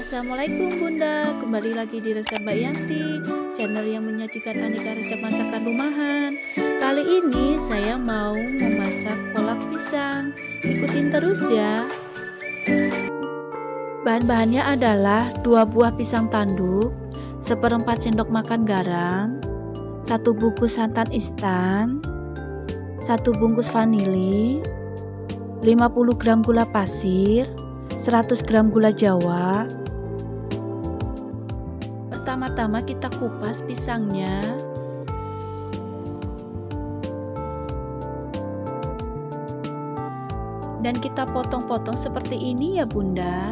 Assalamualaikum Bunda, kembali lagi di resep Mbak Yanti, channel yang menyajikan aneka resep masakan rumahan. Kali ini saya mau memasak kolak pisang, ikutin terus ya. Bahan-bahannya adalah 2 buah pisang tanduk, seperempat sendok makan garam, 1 bungkus santan instan, 1 bungkus vanili, 50 gram gula pasir, 100 gram gula jawa. Pertama-tama kita kupas pisangnya. Dan kita potong-potong seperti ini ya Bunda.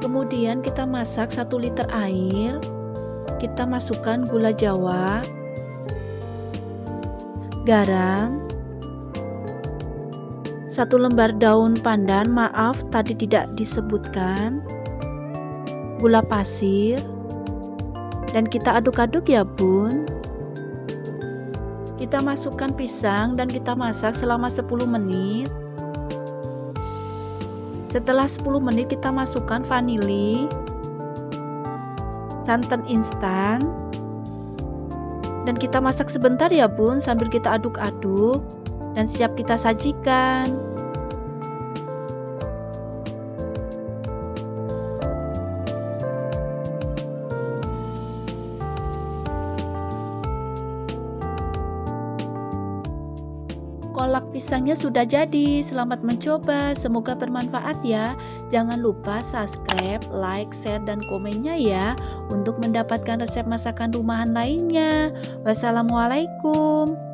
Kemudian kita masak 1 liter air. Kita masukkan gula jawa, garam, 1 lembar daun pandan, maaf tadi tidak disebutkan, gula pasir, dan kita aduk-aduk ya Bun. Kita masukkan pisang dan kita masak selama 10 menit. Setelah 10 menit kita masukkan vanili, santan instan, dan kita masak sebentar ya Bun sambil kita aduk-aduk dan siap kita sajikan. Kolak pisangnya sudah jadi. Selamat mencoba, semoga bermanfaat ya. Jangan lupa subscribe, like, share, dan komennya ya untuk mendapatkan resep masakan rumahan lainnya. Wassalamualaikum.